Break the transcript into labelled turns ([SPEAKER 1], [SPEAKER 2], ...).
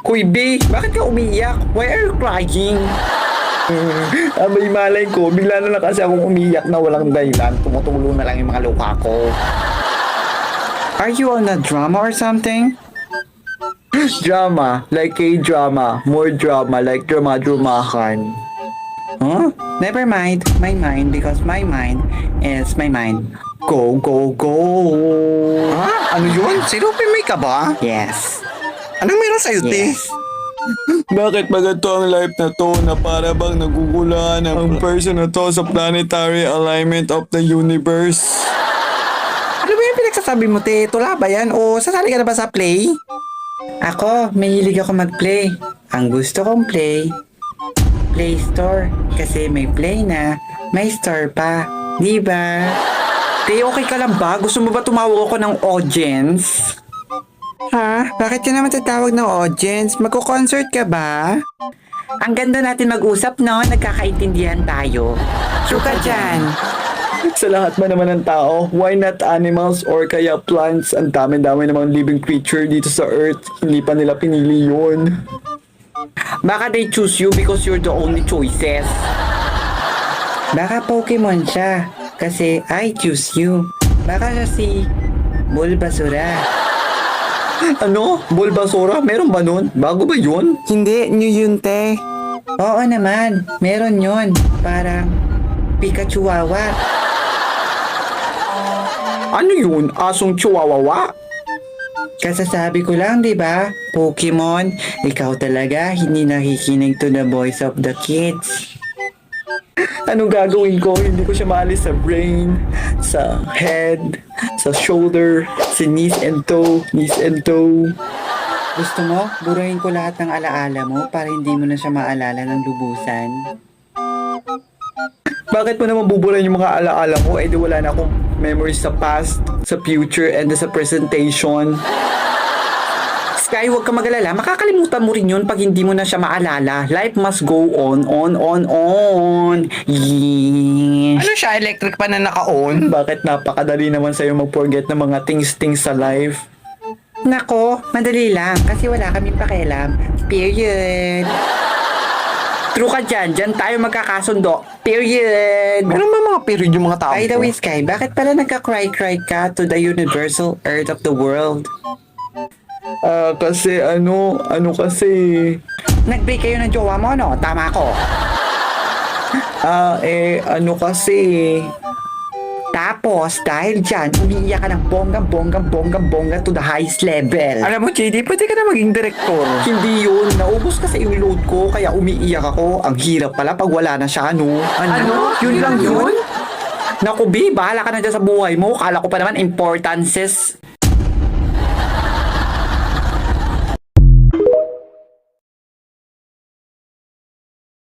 [SPEAKER 1] Hoy, B, bakit ka umiiyak? Why are you crying? May malay ko, bigla na lang kasi akong umiiyak na walang dahilan. Tumutulo na lang yung mga luha ko. Are you on a drama or something? Drama, like K-drama. More drama, like drama-dramahan. Huh? Never mind, my mind, because my mind is my mind. Go, go, go!
[SPEAKER 2] Ha? Ano yun? Sinupimay ka ba?
[SPEAKER 1] Yes.
[SPEAKER 2] Anong meron sa'yo, te?
[SPEAKER 1] Yes.
[SPEAKER 3] Bakit ba ganito ang life na to na para bang naguguluhan ang person na to sa planetary alignment of the universe?
[SPEAKER 1] Ano ba yung pinagsasabi mo, te? Tula ba yan? O sasali ka na ba sa play? Ako, mahilig ako mag-play. Ang gusto kong play Store. Kasi may play na, may store pa. Diba? Te, okay ka lang ba? Gusto mo ba tumawag ako ng audience? Ha? Bakit ka naman tatawag ng audience? Magko-concert ka ba? Ang ganda natin mag-usap, no? Nagkakaintindihan tayo. True ka dyan. Sa lahat ba naman ng tao, why not animals or kaya plants? Ang dami-dami namang living creature dito sa earth. Hindi pa nila pinili yun. Baka they choose you because you're the only choices. Baka Pokemon siya. Kasi I choose you. Baka siya si Bulbasura. Ano? Bulbasura? Meron ba nun? Bago ba yun? Hindi, new yun, te. Oo naman, meron yun. Parang Pikachu-wawa. Ano yun? Asong chihuahua? Kasasabi ko lang, di ba? Pokemon, ikaw talaga hindi nakikinig to the voice of the kids. Anong gagawin ko? Hindi ko siya maalis sa brain, sa head, sa shoulder, sa knees and toe. Gusto mo, buruin ko lahat ng alaala mo para hindi mo na siya maalala ng lubusan? Bakit mo naman buburahin yung mga alaala mo? Eh di wala na akong memories sa past, sa future, and sa presentation. Sky, huwag ka mag-alala. Makakalimutan mo rin yun pag hindi mo na siya maalala. Life must go on. Yeah.
[SPEAKER 2] Ano siya? Electric pa na naka-on?
[SPEAKER 1] Bakit napakadali naman sa'yo mag-forget ng mga things sa life? Nako, madali lang. Kasi wala kaming pakialam. Period. True ka dyan. Dyan tayo magkakasundo. Period.
[SPEAKER 2] Meron ba mga period yung mga tao?
[SPEAKER 1] By the way, Sky, bakit pala nagka-cry ka to the universal earth of the world? Kasi kasi... Nag-break kayo ng jowa mo, no? Tama ko. Kasi... Tapos, dahil dyan, umiiyak ka ng bonggang-bongga to the highest level.
[SPEAKER 2] Alam mo, JD, pwede ka na maging direktor.
[SPEAKER 1] Hindi yun. Naubos kasi yung load ko, kaya umiiyak ako. Ang hirap pala pag wala na siya, ano?
[SPEAKER 2] Ano? Yun lang yun?
[SPEAKER 1] Naku, B, bahala ka na dyan sa buhay mo. Kala ko pa naman importances.